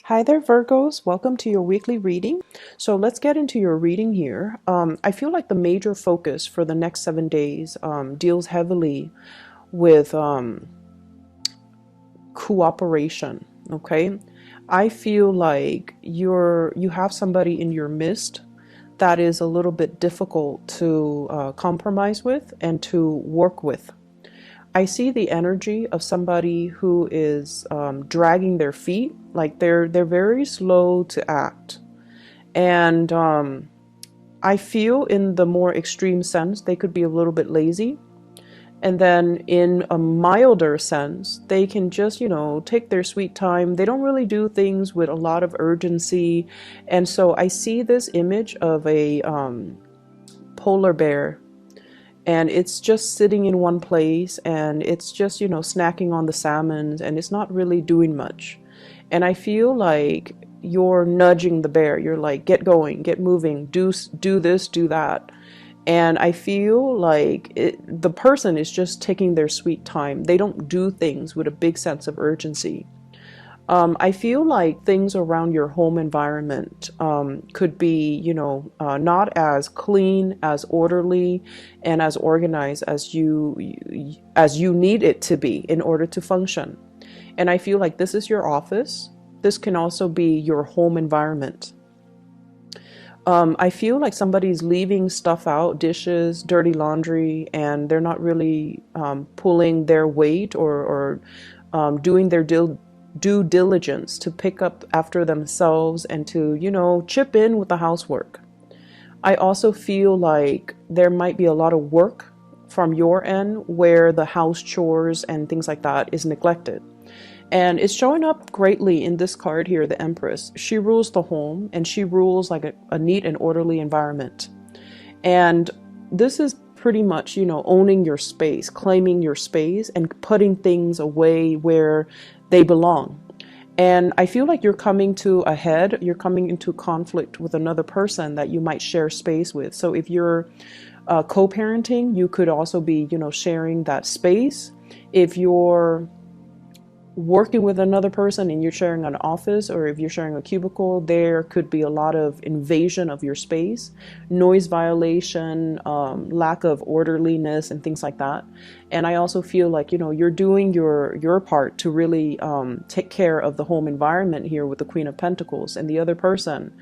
Hi there, Virgos. Welcome to your weekly reading. So let's get into your reading here. I feel like the major focus for the next 7 days deals heavily with cooperation. Okay, I feel like you have somebody in your midst that is a little bit difficult to compromise with and to work with. I see the energy of somebody who is dragging their feet, like they're very slow to act, and I feel in the more extreme sense they could be a little bit lazy, and then in a milder sense they can just take their sweet time. They don't really do things with a lot of urgency, and so I see this image of a polar bear, and it's just sitting in one place, and it's just snacking on the salmon, and it's not really doing much. And I feel like you're nudging the bear. You're like, get going, get moving, do this, do that. And I feel like the person is just taking their sweet time. They don't do things with a big sense of urgency. I feel like things around your home environment could be, not as clean, as orderly, and as organized as you need it to be in order to function. And I feel like this is your office. This can also be your home environment. I feel like somebody's leaving stuff out, dishes, dirty laundry, and they're not really pulling their weight or doing their due diligence to pick up after themselves and to, chip in with the housework. I also feel like there might be a lot of work from your end where the house chores and things like that is neglected. And it's showing up greatly in this card here, the Empress. She rules the home, and she rules like a neat and orderly environment. And this is pretty much, owning your space, claiming your space, and putting things away where they belong. And I feel like you're coming to a head, you're coming into conflict with another person that you might share space with. So if you're co-parenting, you could also be, sharing that space. If you're working with another person and you're sharing an office, or if you're sharing a cubicle, there could be a lot of invasion of your space, noise violation, lack of orderliness, and things like that. And I also feel like you're doing your part to really take care of the home environment here with the Queen of Pentacles, and the other person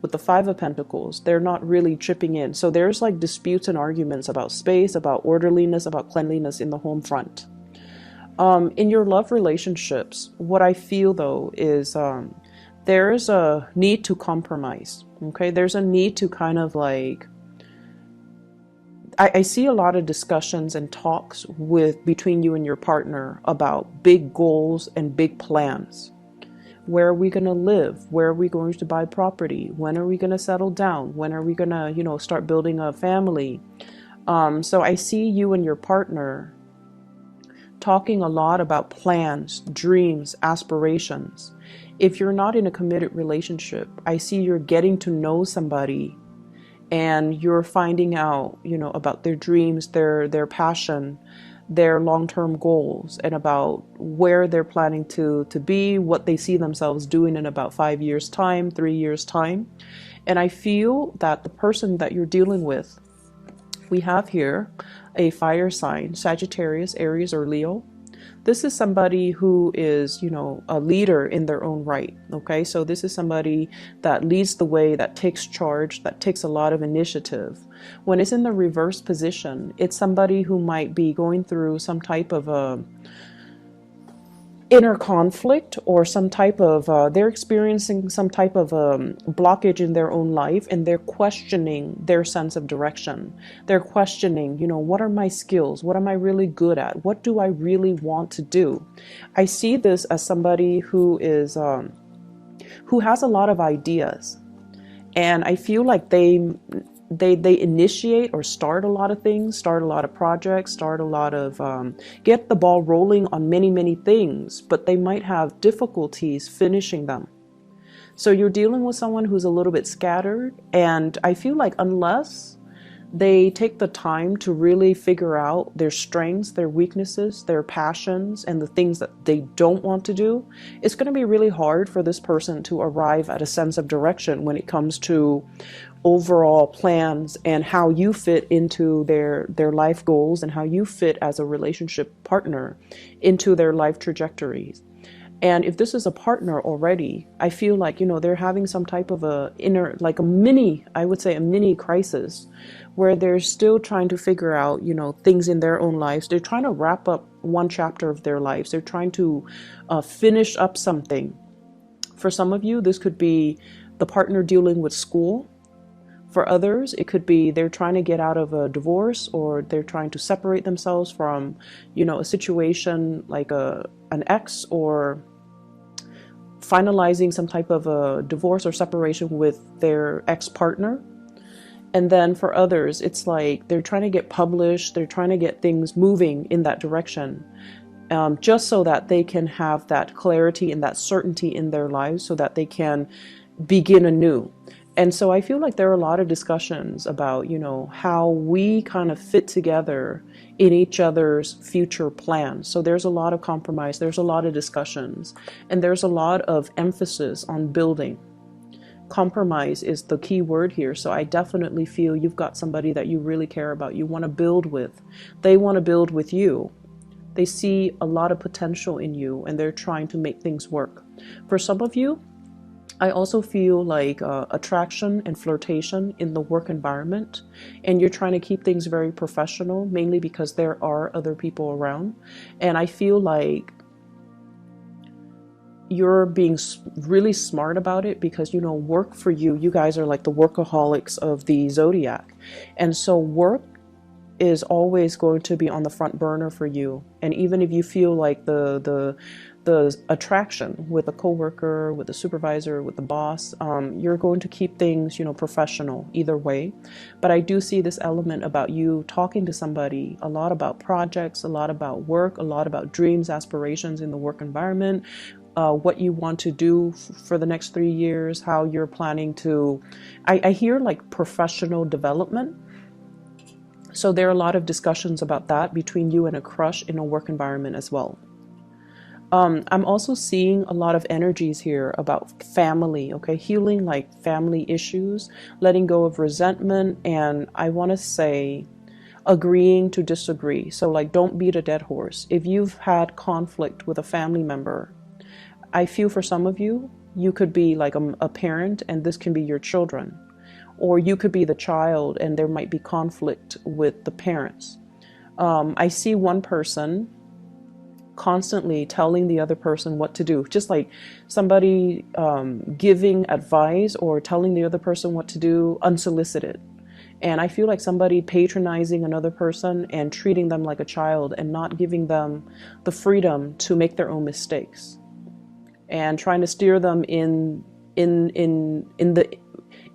with the Five of Pentacles, they're not really chipping in. So there's like disputes and arguments about space, about orderliness, about cleanliness in the home front. In your love relationships, what I feel though is there's a need to compromise. Okay, there's a need to kind of like, I see a lot of discussions and talks between you and your partner about big goals and big plans. Where are we going to live? Where are we going to buy property? When are we going to settle down? When are we going to, start building a family? So I see you and your partner talking a lot about plans, dreams, aspirations. If you're not in a committed relationship, I see you're getting to know somebody, and you're finding out, about their dreams, their passion, their long-term goals, and about where they're planning to be, what they see themselves doing in about 5 years time, 3 years time. And I feel that the person that you're dealing with, we have here a fire sign, Sagittarius, Aries, or Leo. This is somebody who is, a leader in their own right. Okay, so this is somebody that leads the way, that takes charge, that takes a lot of initiative. When it's in the reverse position, it's somebody who might be going through some type of a inner conflict, or some type of they're experiencing some type of blockage in their own life, and they're questioning their sense of direction. They're questioning, what are my skills? What am I really good at? What do I really want to do? I see this as somebody who is who has a lot of ideas, and I feel like they initiate or start a lot of things, start a lot of projects, start a lot of get the ball rolling on many things, but they might have difficulties finishing them. So you're dealing with someone who's a little bit scattered, and I feel like unless They take the time to really figure out their strengths, their weaknesses, their passions, and the things that they don't want to do. It's going to be really hard for this person to arrive at a sense of direction when it comes to overall plans and how you fit into their life goals and how you fit as a relationship partner into their life trajectories. And if this is a partner already, I feel like, they're having some type of a inner, like a mini, I would say a mini crisis, where they're still trying to figure out, things in their own lives. They're trying to wrap up one chapter of their lives. They're trying to finish up something. For some of you, this could be the partner dealing with school. For others, it could be they're trying to get out of a divorce, or they're trying to separate themselves from, a situation like an ex, or finalizing some type of a divorce or separation with their ex-partner. And then for others, it's like they're trying to get published, they're trying to get things moving in that direction, just so that they can have that clarity and that certainty in their lives so that they can begin anew. And so I feel like there are a lot of discussions about, how we kind of fit together in each other's future plans. So there's a lot of compromise, there's a lot of discussions, and there's a lot of emphasis on building. Compromise is the key word here. So I definitely feel you've got somebody that you really care about, you want to build with. They want to build with you. They see a lot of potential in you, and they're trying to make things work. For some of you, I also feel like attraction and flirtation in the work environment, and you're trying to keep things very professional, mainly because there are other people around. And I feel like you're being really smart about it because, work for you, you guys are like the workaholics of the zodiac. And so work is always going to be on the front burner for you. And even if you feel like the attraction with a coworker, with a supervisor, with the boss, you're going to keep things, professional either way. But I do see this element about you talking to somebody a lot about projects, a lot about work, a lot about dreams, aspirations in the work environment, what you want to do for the next 3 years, how you're planning to, I hear like professional development. So there are a lot of discussions about that between you and a crush in a work environment as well. I'm also seeing a lot of energies here about family, okay? Healing like family issues, letting go of resentment, and I want to say agreeing to disagree. So like, don't beat a dead horse. If you've had conflict with a family member, I feel for some of you, you could be like a parent, and this can be your children. Or you could be the child, and there might be conflict with the parents. I see one person constantly telling the other person what to do, just like somebody giving advice or telling the other person what to do unsolicited. And I feel like somebody patronizing another person and treating them like a child and not giving them the freedom to make their own mistakes, and trying to steer them in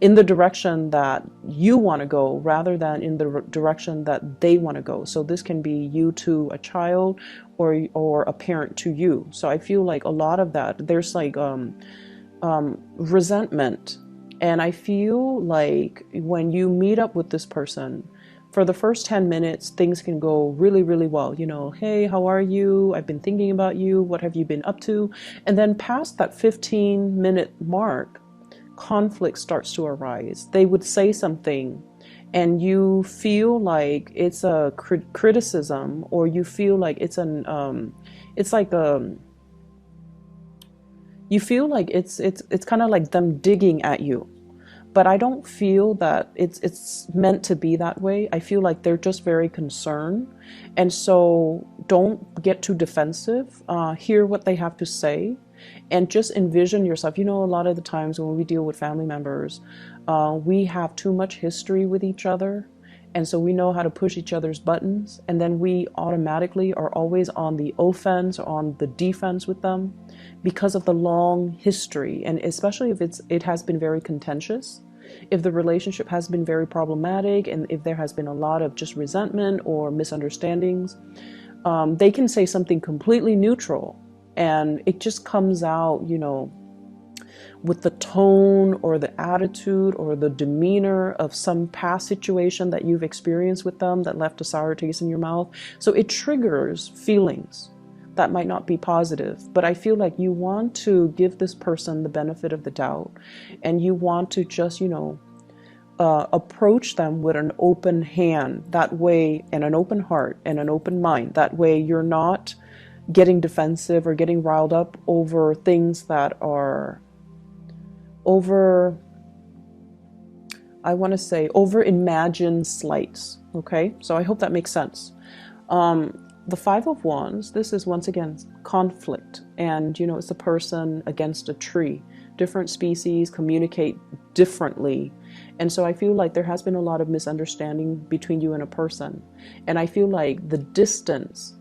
the direction that you want to go rather than in the direction that they want to go. So this can be you to a child, or a parent to you. So I feel like a lot of that, there's like resentment. And I feel like when you meet up with this person, for the first 10 minutes, things can go really, really well. Hey, how are you? I've been thinking about you. What have you been up to? And then past that 15-minute mark, conflict starts to arise. They would say something, and you feel like it's a criticism, or you feel like it's you feel like it's kind of like them digging at you. But I don't feel that it's meant to be that way. I feel like they're just very concerned. And so don't get too defensive. Hear what they have to say, and just envision yourself. A lot of the times when we deal with family members, we have too much history with each other. And so we know how to push each other's buttons. And then we automatically are always on the offense or on the defense with them because of the long history. And especially if it has been very contentious, if the relationship has been very problematic, and if there has been a lot of just resentment or misunderstandings, they can say something completely neutral, and it just comes out, with the tone or the attitude or the demeanor of some past situation that you've experienced with them that left a sour taste in your mouth. So it triggers feelings that might not be positive, but I feel like you want to give this person the benefit of the doubt, and you want to just, approach them with an open hand, that way, and an open heart and an open mind. That way you're not getting defensive or getting riled up over things that are over imagined slights. Okay, so I hope that makes sense. The Five of Wands, this is once again conflict, and it's a person against a tree. Different species communicate differently, and so I feel like there has been a lot of misunderstanding between you and a person, and I feel like the distance,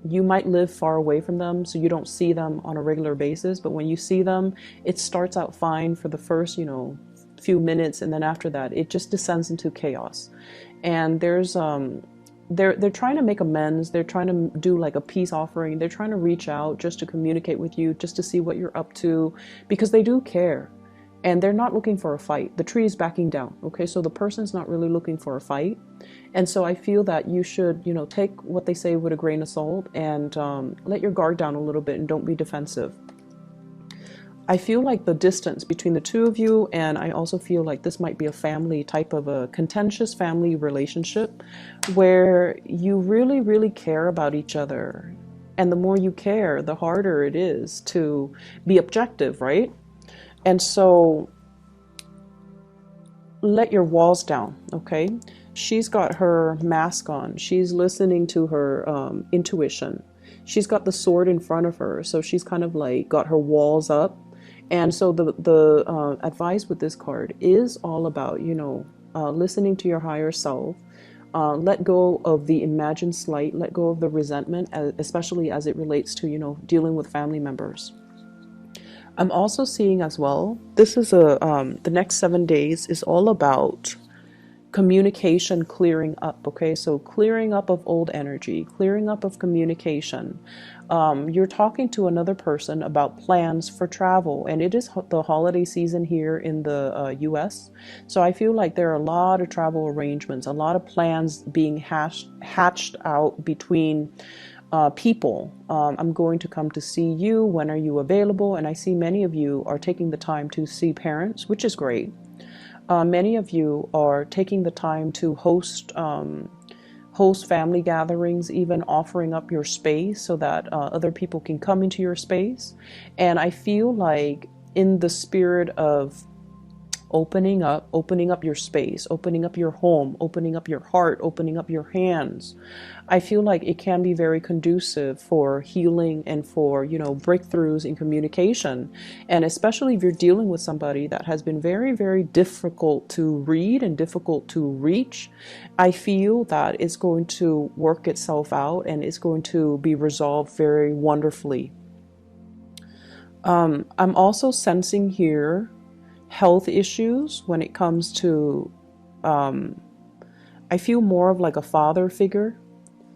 you might live far away from them, so you don't see them on a regular basis, but when you see them, it starts out fine for the first few minutes, and then after that it just descends into chaos. And there's they're trying to make amends. They're trying to do like a peace offering. They're trying to reach out just to communicate with you, just to see what you're up to, because they do care, and they're not looking for a fight. The tree is backing down. Okay, so the person's not really looking for a fight, and so I feel that you should take what they say with a grain of salt, and let your guard down a little bit and don't be defensive. I feel like the distance between the two of you, and I also feel like this might be a family type of a contentious family relationship where you really, really care about each other. And the more you care, the harder it is to be objective, right? And so let your walls down, okay? She's got her mask on. She's listening to her intuition. She's got the sword in front of her, so she's kind of like got her walls up. And so the advice with this card is all about, listening to your higher self. Let go of the imagined slight, let go of the resentment, especially as it relates to, dealing with family members. I'm also seeing as well, this is the next 7 days is all about communication clearing up. Okay, so clearing up of old energy, clearing up of communication. You're talking to another person about plans for travel, and it is the holiday season here in the US, so I feel like there are a lot of travel arrangements, a lot of plans being hatched out between people. I'm going to come to see you. When are you available? And I see many of you are taking the time to see parents, which is great. Many of you are taking the time to host family gatherings, even offering up your space so that other people can come into your space. And I feel like in the spirit of opening up your space, opening up your home, opening up your heart, opening up your hands, I feel like it can be very conducive for healing and for, breakthroughs in communication. And especially if you're dealing with somebody that has been very, very difficult to read and difficult to reach, I feel that it's going to work itself out and it's going to be resolved very wonderfully. I'm also sensing here health issues when it comes to, I feel more of like a father figure.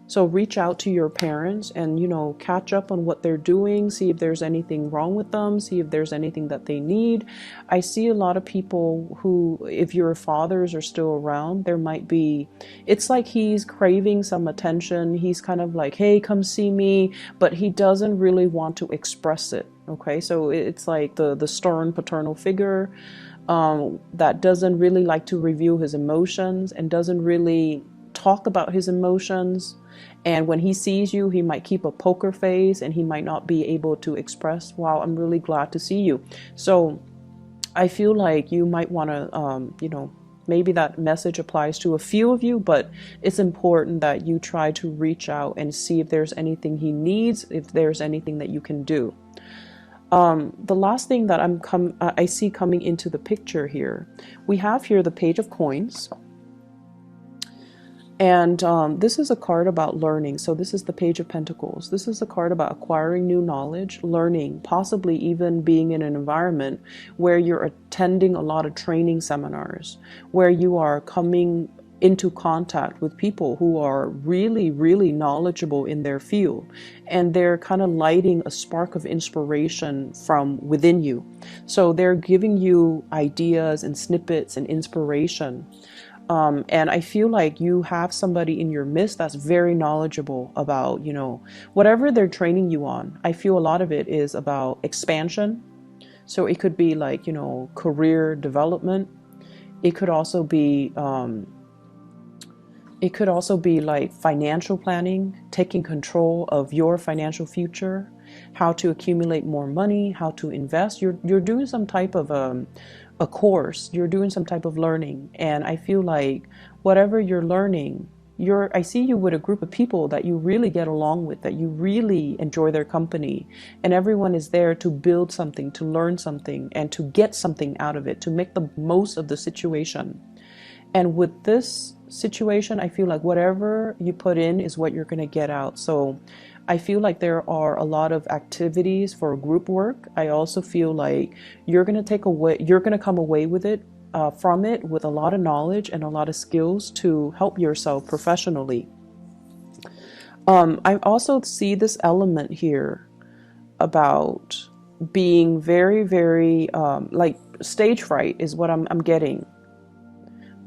So reach out to your parents and, catch up on what they're doing, see if there's anything wrong with them, see if there's anything that they need. I see a lot of people who, if your fathers are still around, there might be, it's like he's craving some attention. He's kind of like, hey, come see me, but he doesn't really want to express it. Okay, so it's like the stern paternal figure that doesn't really like to reveal his emotions and doesn't really talk about his emotions. And when he sees you, he might keep a poker face and he might not be able to express, wow, I'm really glad to see you. So I feel like you might want to, maybe that message applies to a few of you, but it's important that you try to reach out and see if there's anything he needs, if there's anything that you can do. The last thing that I see coming into the picture here, we have here the Page of Coins. And this is a card about learning. So this is the Page of Pentacles. This is a card about acquiring new knowledge, learning, possibly even being in an environment where you're attending a lot of training seminars, where you are coming into contact with people who are really, really knowledgeable in their field, and they're kind of lighting a spark of inspiration from within you. So they're giving you ideas and snippets and inspiration. And I feel like you have somebody in your midst that's very knowledgeable about, whatever they're training you on. I feel a lot of it is about expansion. So it could be like, career development. It could also be, like financial planning, taking control of your financial future, how to accumulate more money, how to invest. You're doing some type of a course, you're doing some type of learning. And I feel like whatever you're learning, I see you with a group of people that you really get along with, that you really enjoy their company, and everyone is there to build something, to learn something, and to get something out of it, to make the most of the situation. And with this situation, I feel like whatever you put in is what you're going to get out. So I feel like there are a lot of activities for group work. I also feel like you're going to come away with it, from it, with a lot of knowledge and a lot of skills to help yourself professionally. I also see this element here about being very, very, like stage fright is what I'm getting.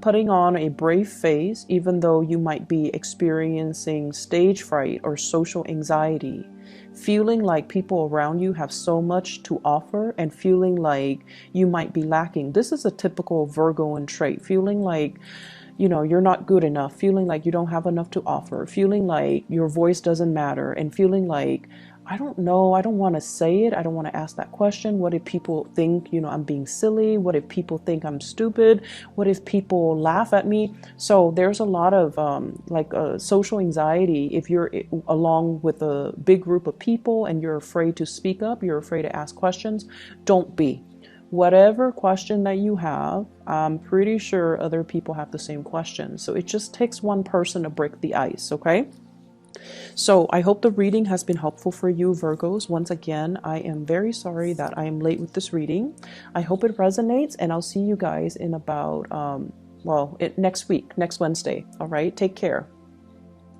Putting on a brave face, even though you might be experiencing stage fright or social anxiety, feeling like people around you have so much to offer and feeling like you might be lacking. This is a typical Virgoan trait, feeling like, you're not good enough, feeling like you don't have enough to offer, feeling like your voice doesn't matter, and feeling like, I don't know, I don't want to say it, I don't want to ask that question. What if people think, I'm being silly? What if people think I'm stupid? What if people laugh at me? So there's a lot of social anxiety. If you're along with a big group of people and you're afraid to speak up, you're afraid to ask questions, don't be. Whatever question that you have, I'm pretty sure other people have the same question. So it just takes one person to break the ice, okay? So I hope the reading has been helpful for you, Virgos. Once again, I am very sorry that I am late with this reading. I hope it resonates, and I'll see you guys in about, next week, next Wednesday. All right, take care.